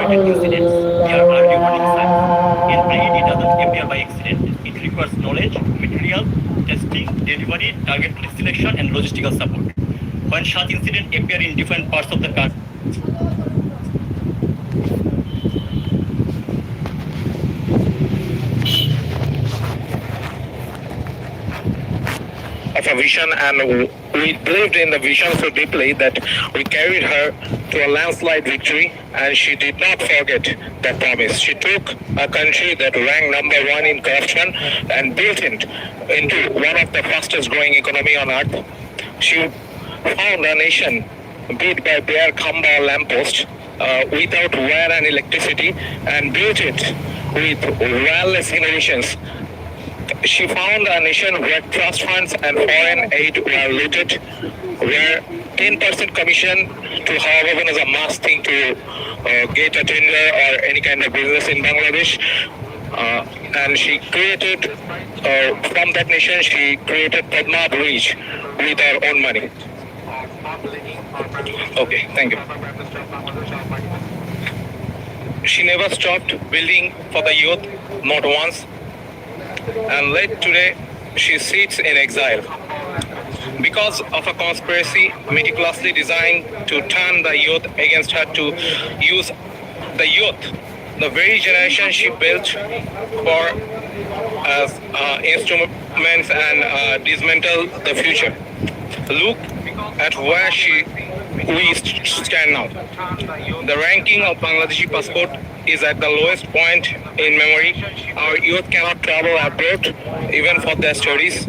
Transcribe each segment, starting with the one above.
repeated incidents, there are early warning signs. An IED doesn't appear by accident. It requires knowledge, material, testing, delivery, target selection, and logistical support. When such incidents appear in different parts of the country, of a vision, and we believed in the vision so deeply that we carried her to a landslide victory, and she did not forget that promise. She took a country that ranked number one in corruption and built it into one of the fastest growing economy on earth. She found a nation beat by bare khamba lamppost without wire and electricity, and built it with wireless innovations. She found a nation where trust funds and foreign aid were looted, where 10% commission to however is a must thing to get a tender or any kind of business in Bangladesh. And she created, from that nation, she created Padma Bridge with her own money. Okay, thank you. She never stopped building for the youth, not once. And late today, she sits in exile because of a conspiracy meticulously designed to turn the youth against her, to use the youth, the very generation she built for as instruments, and dismantle the future. Look at where we stand now. The ranking of Bangladeshi passport is at the lowest point in memory. Our youth cannot travel abroad even for their studies.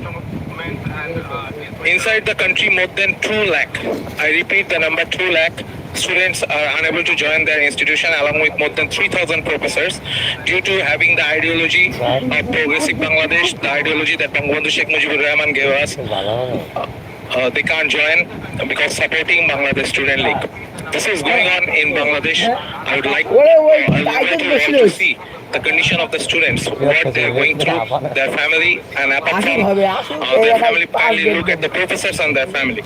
Inside the country, more than 2 lakh, I repeat the number 2 lakh, students are unable to join their institution, along with more than 3,000 professors, due to having the ideology of progressive Bangladesh, the ideology that Bangabandhu Sheikh Mujibur Rahman gave us. They can't join because supporting Bangladesh Student League. This is going on in Bangladesh. I would like you all to see the condition of the students, what they are going through, their family, and apart from their family, kindly look at the professors and their family.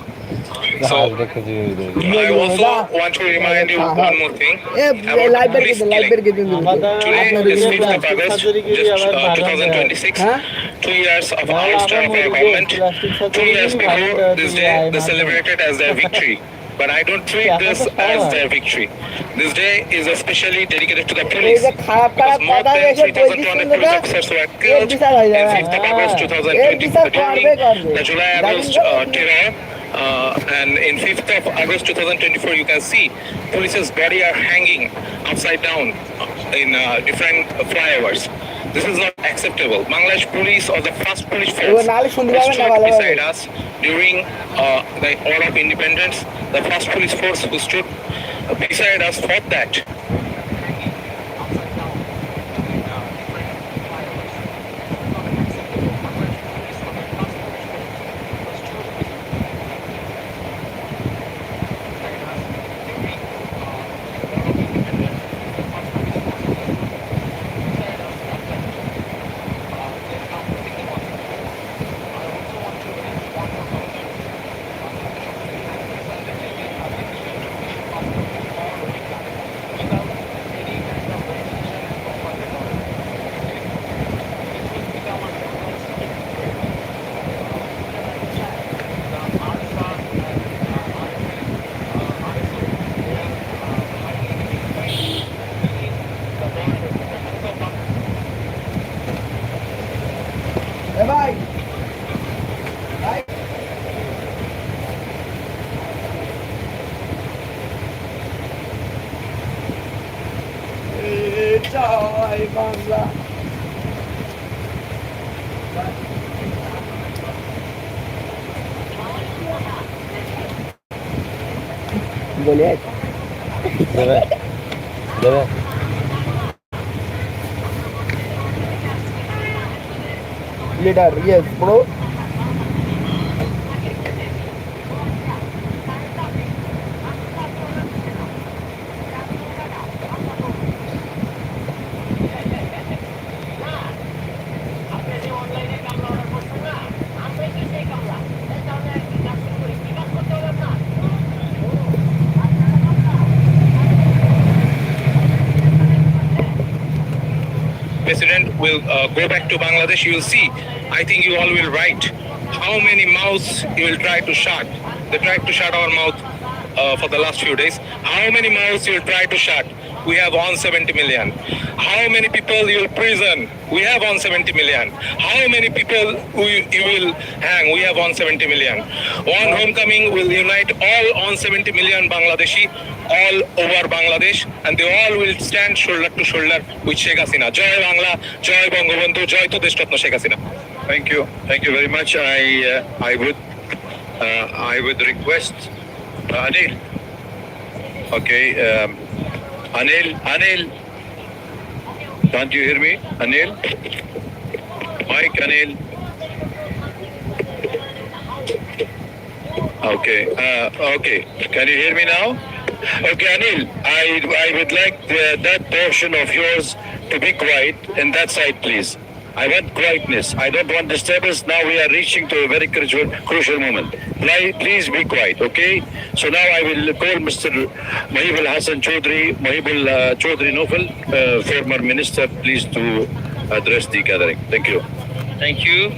So, I also want to remind you one more thing about police killing. Today is 5th of August, just 2026. 2 years of ouster of our government. 2 years before this day, they celebrated as their victory. But I don't treat this as their victory. This day is especially dedicated to the police, because more than 3,200 police officers were killed in 5th of August 2020 during the July-August terror. And in 5th of August 2024, you can see police's body are hanging upside down in different flyovers. This is not acceptable. Bangladesh police or the first police force who stood beside us during the War of Independence, the first police force who stood beside us fought that. बोलिए leader, yes, bro. president will go back to Bangladesh, you will see. I think you all will write how many mouths you will try to shut. They tried to shut our mouth for the last few days. How many mouths you will try to shut? We have 170 million. How many people you will prison? We have 170 million. How many people you will hang? We have 170 million. One homecoming will unite all 170 million Bangladeshi all over Bangladesh, and they all will stand shoulder to shoulder with Sheikh Hasina. Joy Bangla, Joy Bangabandhu, Joy to Deshratna Sheikh Hasina. Thank you very much. I would request Anil. Okay, Anil, can't you hear me, Anil? Mike, Anil. Okay. Can you hear me now? Okay, Anil, I would like that portion of yours to be quiet in that side, please. I want quietness. I don't want disturbance. Now we are reaching to a very crucial moment. Please be quiet, okay? So now I will call Mr. Mahibul Hassan Chaudhry, Chaudhry Nofal, former minister, please to address the gathering. Thank you. Thank you.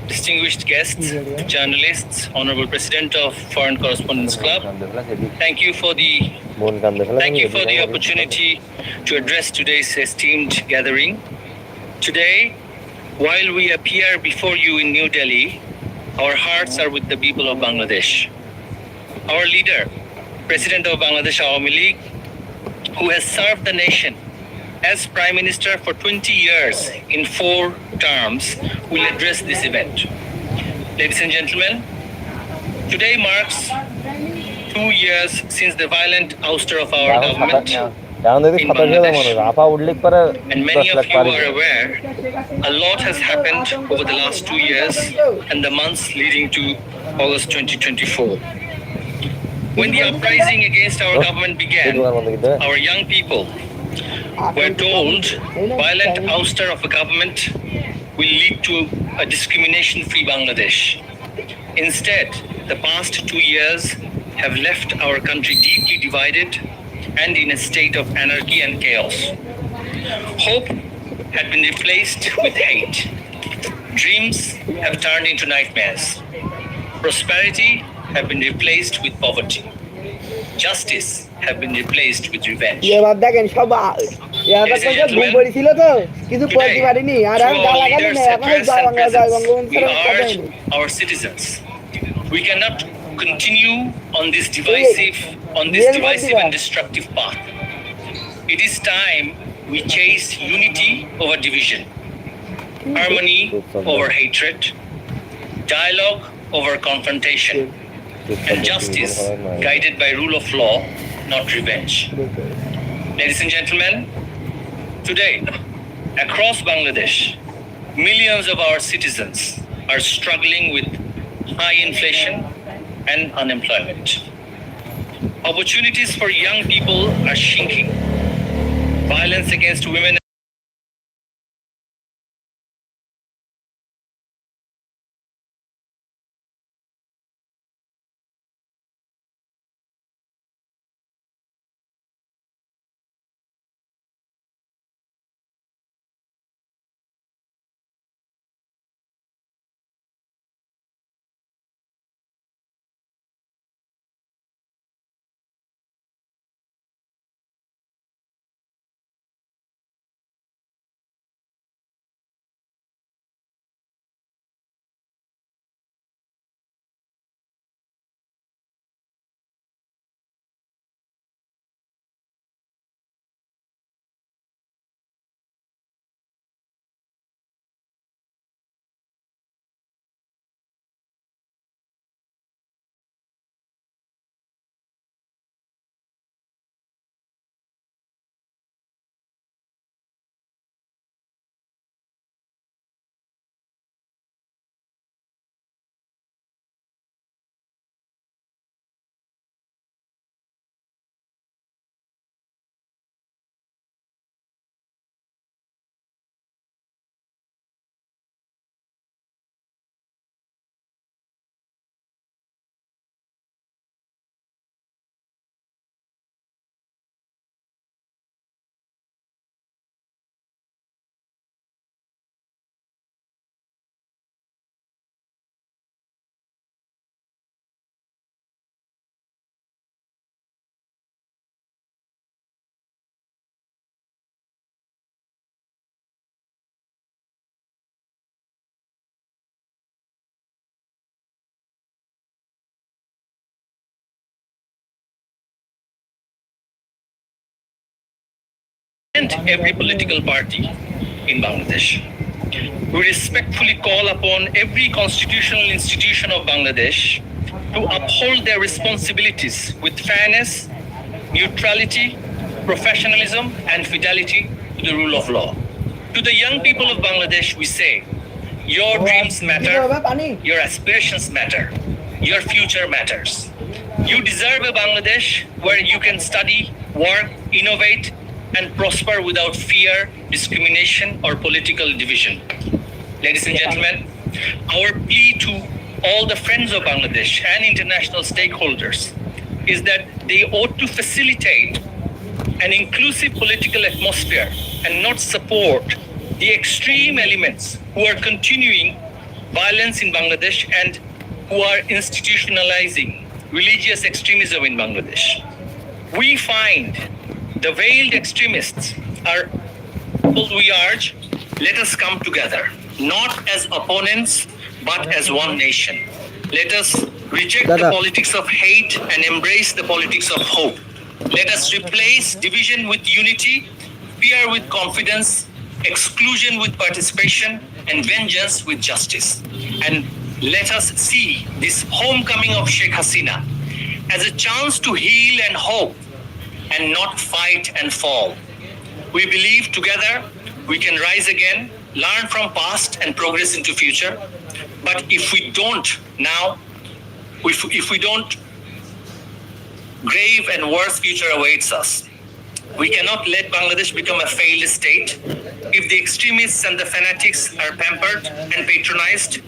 Distinguished guests, journalists, Honorable President of Foreign Correspondents Club, thank you for the opportunity to address today's esteemed gathering. Today, while we appear before you in New Delhi, our hearts are with the people of Bangladesh. Our leader, President of Bangladesh Awami League, who has served the nation as Prime Minister for 20 years in 4 terms, will address this event. Ladies and gentlemen, today marks 2 years since the violent ouster of our government in Bangladesh. And many of you are aware, a lot has happened over the last 2 years and the months leading to August 2024. When the uprising against our government began, our young people were told violent ouster of a government will lead to a discrimination-free Bangladesh. Instead, the past 2 years have left our country deeply divided and in a state of anarchy and chaos. Hope had been replaced with hate. Dreams have turned into nightmares. Prosperity have been replaced with poverty. Justice have been replaced with revenge. এবার দেখেন সবাই এবার কইছে ঘুম পড়েছিল তো কিছু পড়তে পারিনি আর আমি গালাগালি নেই এখন জয় বাংলা জয় Bangabandhu We urge our citizens, we cannot continue on this divisive and destructive path. It is time we chase unity over division, harmony over hatred, dialogue over confrontation, and justice guided by rule of law, not revenge. Ladies and gentlemen, today, across Bangladesh, millions of our citizens are struggling with high inflation and unemployment. Opportunities for young people are shrinking. Violence against women and every political party in Bangladesh. We respectfully call upon every constitutional institution of Bangladesh to uphold their responsibilities with fairness, neutrality, professionalism, and fidelity to the rule of law. To the young people of Bangladesh, we say, your dreams matter, your aspirations matter, your future matters. You deserve a Bangladesh where you can study, work, innovate, and prosper without fear, discrimination, or political division. Ladies and gentlemen, our plea to all the friends of Bangladesh and international stakeholders is that they ought to facilitate an inclusive political atmosphere and not support the extreme elements who are continuing violence in Bangladesh and who are institutionalizing religious extremism in Bangladesh. We find the veiled extremists are people we urge, let us come together, not as opponents, but as one nation. Let us reject the politics of hate and embrace the politics of hope. Let us replace division with unity, fear with confidence, exclusion with participation, and vengeance with justice. And let us see this homecoming of Sheikh Hasina as a chance to heal and hope and not fight and fall. We believe together we can rise again, learn from past and progress into future. But if we don't now, if we don't, grave and worse future awaits us. We cannot let Bangladesh become a failed state. If the extremists and the fanatics are pampered and patronized,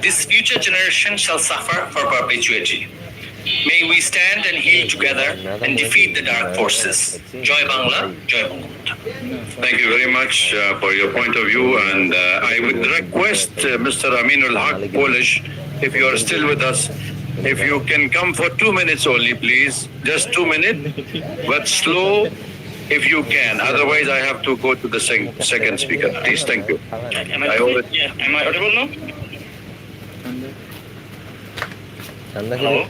this future generation shall suffer for perpetuity. May we stand and heal together and defeat the dark forces. Joy Bangla, Joy Bangla. Thank you very much for your point of view, and I would request Mr. Aminul Haq Polish, if you are still with us, if you can come for 2 minutes only, please. Just 2 minutes, but slow if you can. Otherwise, I have to go to the second speaker. Please, thank you. Am I audible now? Hello?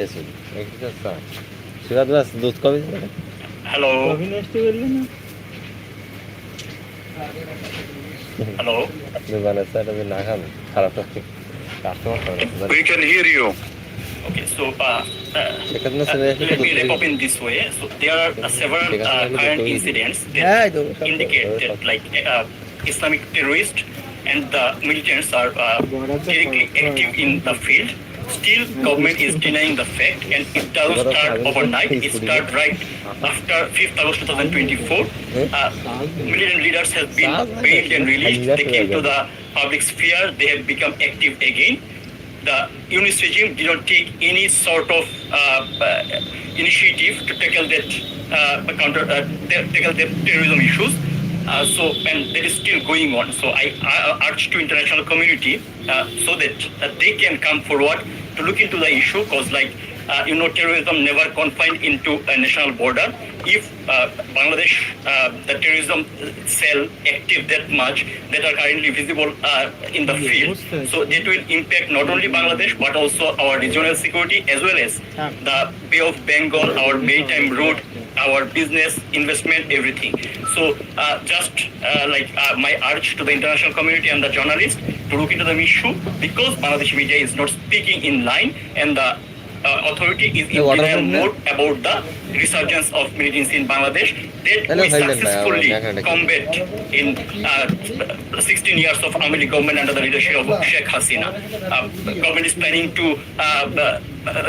Hello? We can hear you. Okay, so let me wrap up in this way. So there are several current incidents that indicate that like Islamic terrorists and the militants are directly active in the field. Still, government is denying the fact, and it doesn't start overnight. It starts right after 5th August 2024. Militant leaders have been bailed and released. They came to the public sphere. They have become active again. The Yunus regime did not take any sort of initiative to tackle that tackle the terrorism issues. And that is still going on. So I urge to international community so that they can come forward to look into the issue, because terrorism never confined into a national border. If Bangladesh, the terrorism cell active that much that are currently visible in the field, so that will impact not only Bangladesh but also our regional security as well as the Bay of Bengal, our maritime route, our business, investment, everything. So my urge to the international community and the journalists to look into the issue, because Bangladesh media is not speaking in line, and the authority is in denial mode about the resurgence of militancy in Bangladesh that we successfully combat in 16 years of Amali government under the leadership of Sheikh Hasina. Government is planning to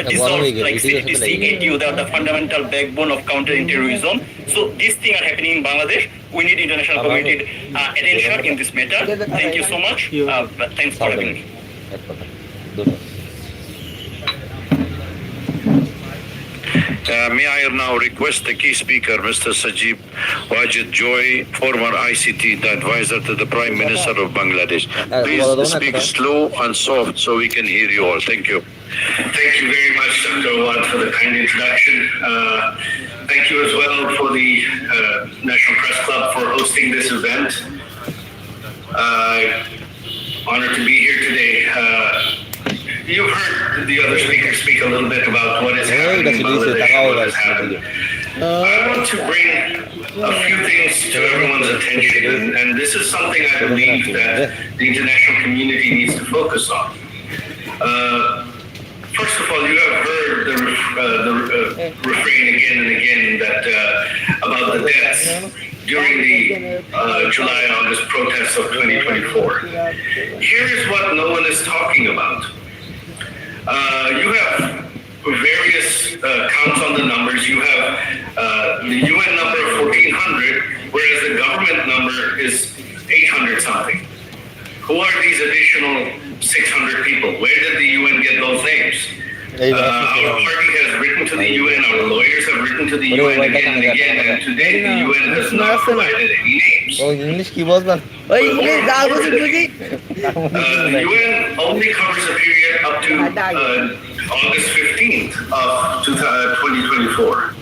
dissolve CATU, the fundamental backbone of countering terrorism. So these things are happening in Bangladesh. We need international community attention in this matter. Thank you so much. Thanks for having me. May I now request the key speaker, Mr. Sajib Wajid Joy, former ICT advisor to the Prime Minister of Bangladesh. Please speak slow and soft so we can hear you all. Thank you. Thank you very much, Dr. Awad, for the kind introduction. Thank you as well for the National Press Club for hosting this event. Honored to be here today. You've heard the other speakers speak a little bit about what is happening in Bangladesh and what has happened. I want to bring a few things to everyone's attention, and this is something I believe that the international community needs to focus on. First of all, you have heard the refrain again and again that about the deaths during the July-August protests of 2024. Here is what no one is talking about. You have various counts on the numbers. You have the UN number of 1,400, whereas the government number is 800 something. Who are these additional 600 people? Where did the UN get those names? Our party has written to the UN, our lawyers have written to the UN again and again, and today the UN has not provided any names. English কি বলবেন ওই English যা বলছি বুঝি The UN only covers a period up to August 15th of 2024.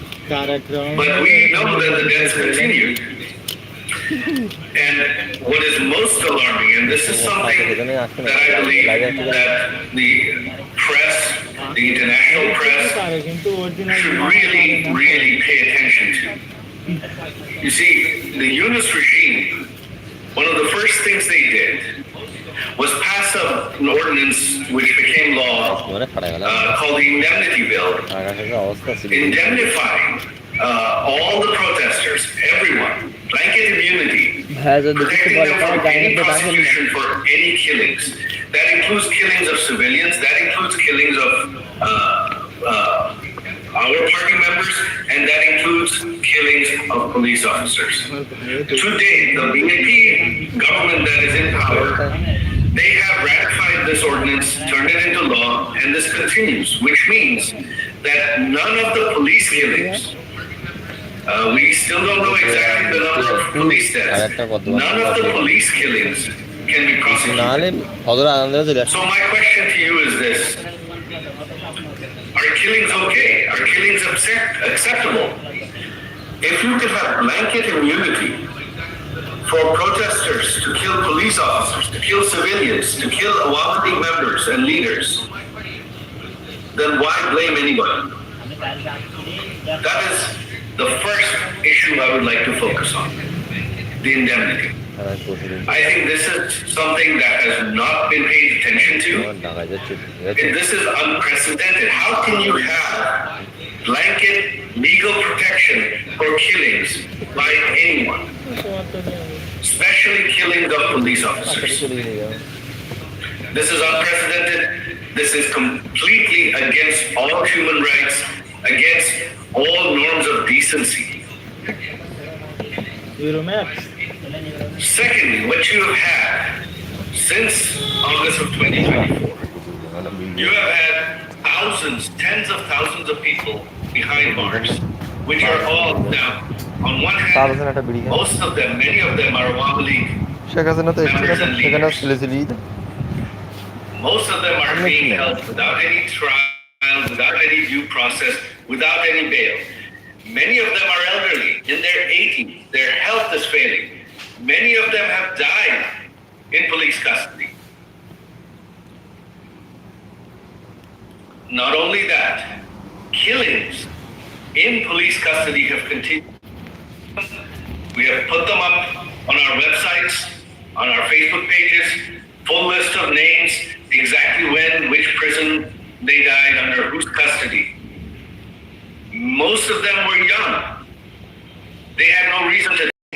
But we know that the deaths continued. And what is most alarming, and this is something that I believe that the press, the international press, should really pay attention to. You see, the Yunus regime, one of the first things they did was pass an ordinance which became law called the Indemnity Bill, indemnifying all the protesters, everyone, blanket immunity, protecting them from any prosecution for any killings. That includes killings of civilians, that includes killings of our party members, and that includes killings of police officers. To date, the BNP government that is in power, they have ratified this ordinance, turned it into law, and this continues, which means that none of the police killings, we still don't know exactly the number of police deaths, none of the police killings can be prosecuted. So my question to you is this: are killings okay? Are killings acceptable? If you could have blanket immunity for protesters to kill police officers, to kill civilians, to kill Awami League members and leaders, then why blame anybody? That is the first issue I would like to focus on, the indemnity. I think this is something that has not been paid attention to. This is unprecedented. How can you have blanket legal protection for killings by anyone, especially killings of police officers? This is unprecedented. This is completely against all human rights, against all norms of decency. Secondly, what you have had since August of 2024, you have had thousands, tens of thousands of people behind bars, which are all now, on one hand, most of them, many of them are Awami League members and leaders. Most of them are being held without any trial, without any due process, without any bail. Many of them are elderly, in their 80s. Their health is failing. Many of them have died in police custody. Not only that, killings in police custody have continued. We have put them up on our websites, on our Facebook pages, full list of names, exactly when, which prison they died, under whose custody. Most of them were young. They had no reason to